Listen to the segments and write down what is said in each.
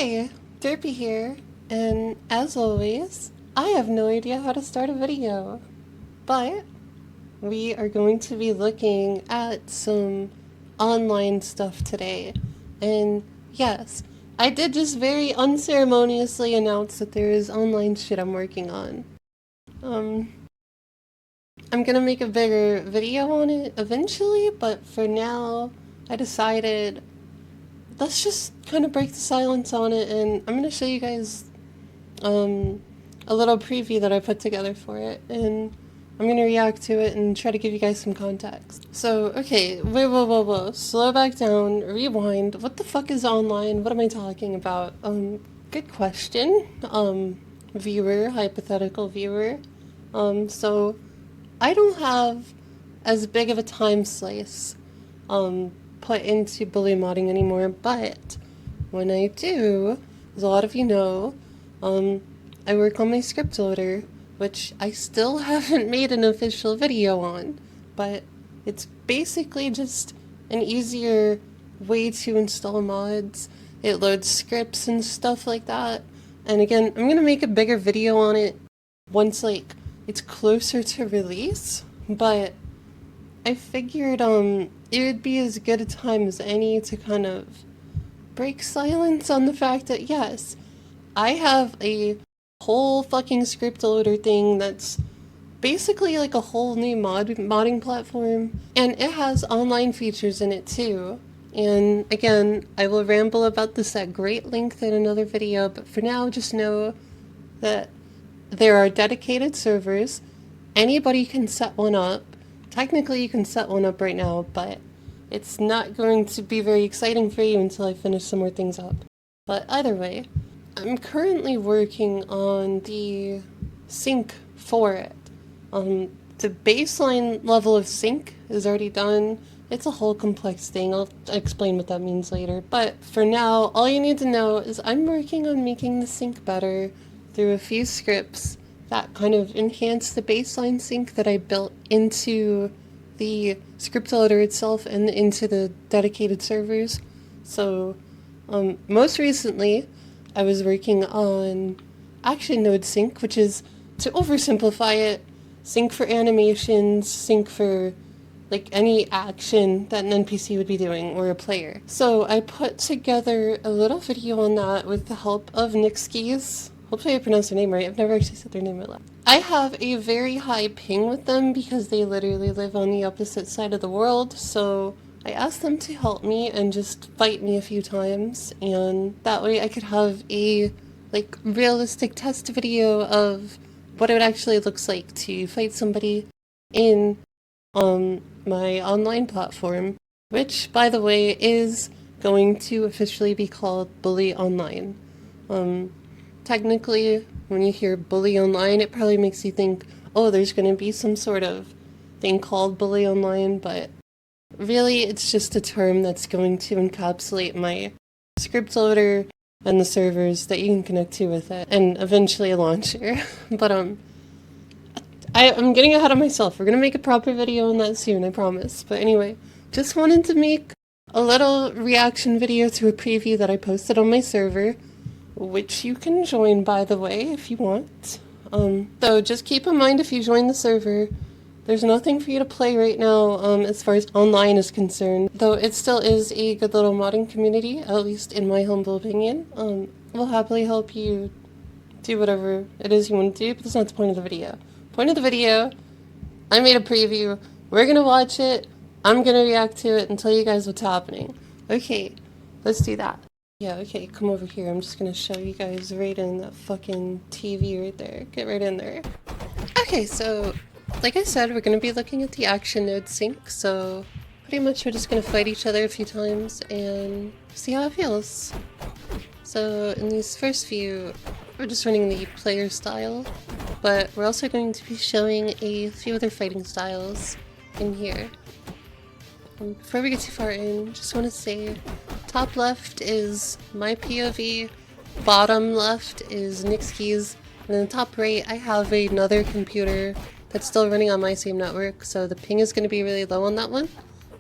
Hey, Derpy here, and as always, I have no idea how to start a video, but we are going to be looking at some online stuff today, and yes, I did just very unceremoniously announce that there is online shit I'm working on. I'm gonna make a bigger video on it eventually, but for now, I decided let's just kind of break the silence on it, and I'm gonna show you guys a little preview that I put together for it, and I'm gonna react to it and try to give you guys some context. So, okay, wait, whoa, slow back down, rewind. What the fuck is online? What am I talking about? Good question, viewer, hypothetical viewer. So I don't have as big of a time slice, put into bully modding anymore, but when I do, as a lot of you know, I work on my script loader, which I still haven't made an official video on, but it's basically just an easier way to install mods. It loads scripts and stuff like that, and again, I'm gonna make a bigger video on it once, like, it's closer to release, but I figured, it would be as good a time as any to kind of break silence on the fact that, yes, I have a whole fucking script loader thing that's basically like a whole new modding platform, and it has online features in it too. And again, I will ramble about this at great length in another video, but for now, just know that there are dedicated servers. Anybody can set one up. Technically, you can set one up right now, but it's not going to be very exciting for you until I finish some more things up. But either way, I'm currently working on the sync for it. The baseline level of sync is already done. It's a whole complex thing. I'll explain what that means later. But for now, all you need to know is I'm working on making the sync better through a few scripts that kind of enhance the baseline sync that I built into the script loader itself and into the dedicated servers. So, most recently, I was working on action node sync, which is, to oversimplify it, sync for animations, sync for like any action that an NPC would be doing or a player. So I put together a little video on that with the help of nixkiez. Hopefully I pronounced their name right. I've never actually said their name out loud. I have a very high ping with them because they literally live on the opposite side of the world, so I asked them to help me and just fight me a few times, and that way I could have a like realistic test video of what it actually looks like to fight somebody in my online platform, which, by the way, is going to officially be called Bully Online. Technically, when you hear Bully Online, it probably makes you think, oh, there's going to be some sort of thing called Bully Online, but really it's just a term that's going to encapsulate my script loader and the servers that you can connect to with it, and eventually a launcher. But I'm getting ahead of myself. We're going to make a proper video on that soon, I promise. But anyway, just wanted to make a little reaction video to a preview that I posted on my server, which you can join, by the way, if you want. So just keep in mind, if you join the server, there's nothing for you to play right now as far as online is concerned, though it still is a good little modding community, at least in my humble opinion. We'll happily help you do whatever it is you want to do, but that's not the point of the video. Point of the video, I made a preview, we're gonna watch it, I'm gonna react to it and tell you guys what's happening. Okay, let's do that. Yeah, okay, come over here. I'm just gonna show you guys right in that fucking TV right there. Get right in there. Okay, so, like I said, we're gonna be looking at the action node sync, so pretty much we're just gonna fight each other a few times and see how it feels. So, in these first few, we're just running the player style, but we're also going to be showing a few other fighting styles in here. Before we get too far in, just want to say, top left is my POV, bottom left is nixkiez, and then top right I have another computer that's still running on my same network, so the ping is going to be really low on that one,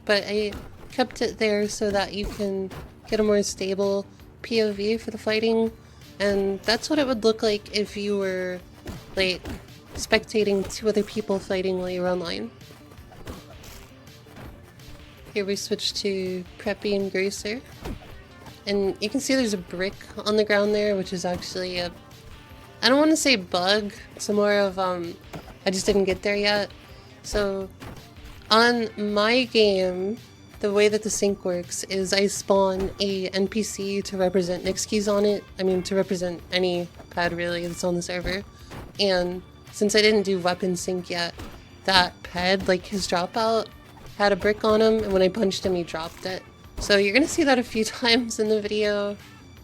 but I kept it there so that you can get a more stable POV for the fighting, and that's what it would look like if you were, like, spectating two other people fighting while you're online. Here we switch to Preppy and Gracer. And you can see there's a brick on the ground there, which is actually a... I don't want to say bug, it's more of, I just didn't get there yet. So, on my game, the way that the sync works is I spawn a NPC to represent nixkiez on it. I mean, to represent any pad really that's on the server. And since I didn't do weapon sync yet, that pad, like his dropout, had a brick on him, and when I punched him, he dropped it. So you're gonna see that a few times in the video.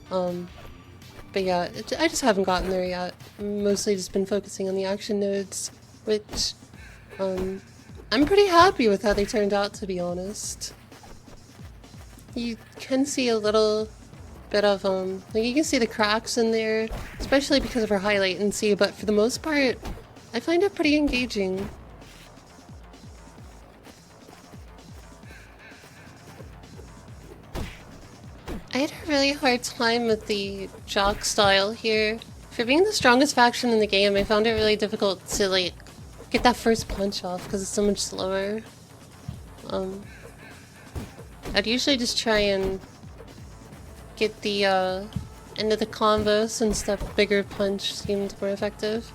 But yeah, I just haven't gotten there yet. Mostly just been focusing on the action nodes, which I'm pretty happy with how they turned out, to be honest. You can see a little bit of like you can see the cracks in there, especially because of her high latency, but for the most part, I find it pretty engaging. I had a really hard time with the jock style here. For being the strongest faction in the game, I found it really difficult to like get that first punch off because it's so much slower. I'd usually just try and get the end of the combo since that bigger punch seemed more effective.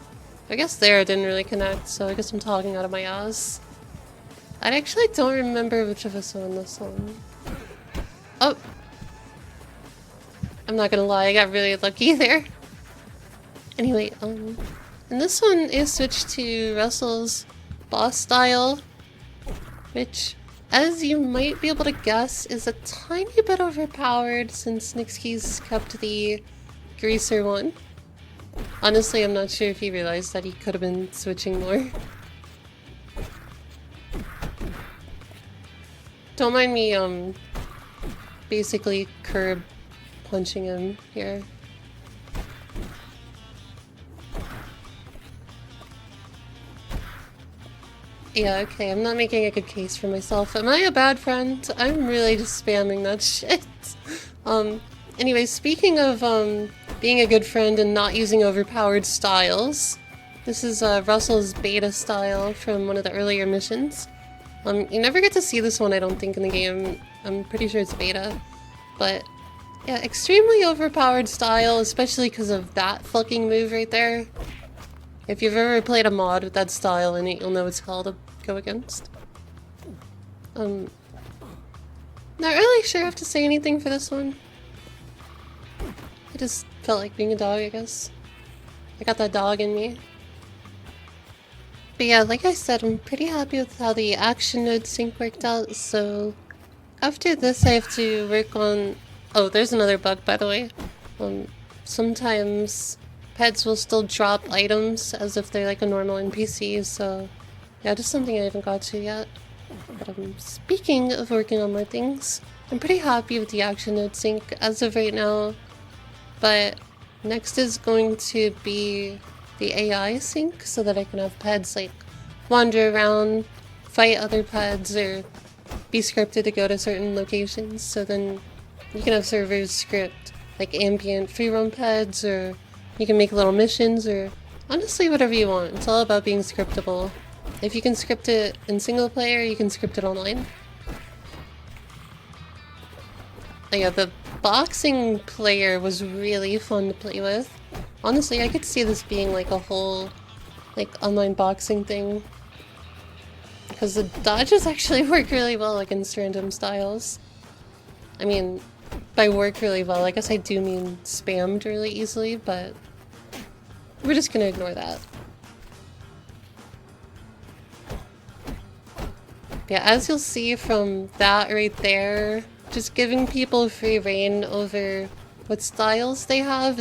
I guess there it didn't really connect, so I guess I'm talking out of my ass. I actually don't remember which of us won this one. Oh! I'm not gonna lie, I got really lucky there. Anyway, and this one is switched to Russell's boss style, which, as you might be able to guess, is a tiny bit overpowered since nixkiez kept the Greaser one. Honestly, I'm not sure if he realized that he could have been switching more. Don't mind me, basically curb punching him here. Yeah, okay, I'm not making a good case for myself. Am I a bad friend? I'm really just spamming that shit. Anyway, speaking of, being a good friend and not using overpowered styles, this is, Russell's beta style from one of the earlier missions. You never get to see this one, I don't think, in the game. I'm pretty sure it's beta. But, yeah, extremely overpowered style, especially because of that fucking move right there. If you've ever played a mod with that style in it, you'll know it's hell to go against. Not really sure I have to say anything for this one. I just felt like being a dog, I guess. I got that dog in me. But yeah, like I said, I'm pretty happy with how the action node sync worked out, so after this I have to work on... Oh, there's another bug, by the way. Sometimes pets will still drop items as if they're like a normal NPC, so yeah, just something I haven't got to yet. But speaking of working on more things, I'm pretty happy with the action node sync as of right now, but next is going to be the AI sync so that I can have pets like wander around, fight other pets, or be scripted to go to certain locations, so then you can have servers script like ambient free roam pets, or you can make little missions, or honestly whatever you want. It's all about being scriptable. If you can script it in single player, you can script it online. Oh yeah, the boxing player was really fun to play with. Honestly, I could see this being like a whole like online boxing thing, because the dodges actually work really well against random styles. I mean, by work really well, I guess I do mean spammed really easily, but we're just gonna ignore that. Yeah, as you'll see from that right there, just giving people free reign over what styles they have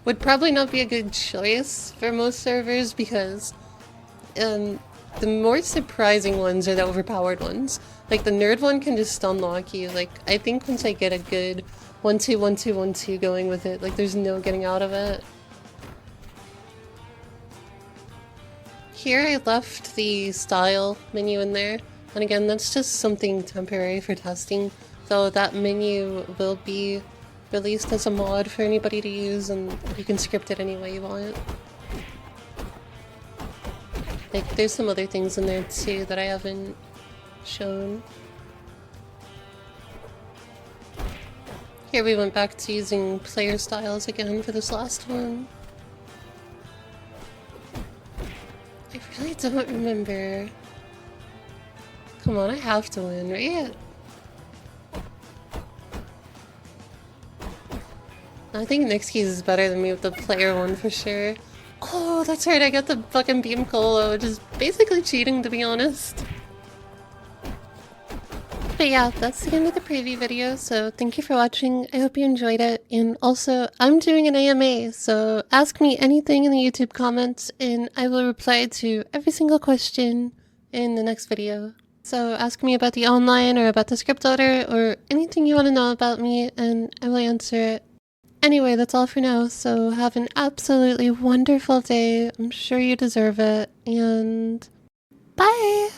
would probably not be a good choice for most servers, because the more surprising ones are the overpowered ones. Like the nerd one can just unlock you. Like I think once I get a good 1-2, 1-2, 1-2 going with it, like there's no getting out of it. Here I left the style menu in there, and again that's just something temporary for testing, though that menu will be released as a mod for anybody to use, and you can script it any way you want. Like, there's some other things in there too that I haven't shown. Here we went back to using player styles again for this last one. I really don't remember. Come on, I have to win, right? I think nixkiez is better than me with the player one for sure. Oh, that's right, I got the fucking beam colo, which is basically cheating, to be honest. But yeah, that's the end of the preview video, so thank you for watching. I hope you enjoyed it, and also, I'm doing an AMA, so ask me anything in the YouTube comments, and I will reply to every single question in the next video. So ask me about the online, or about the script editor, or anything you want to know about me, and I will answer it. Anyway, that's all for now, so have an absolutely wonderful day. I'm sure you deserve it, and bye!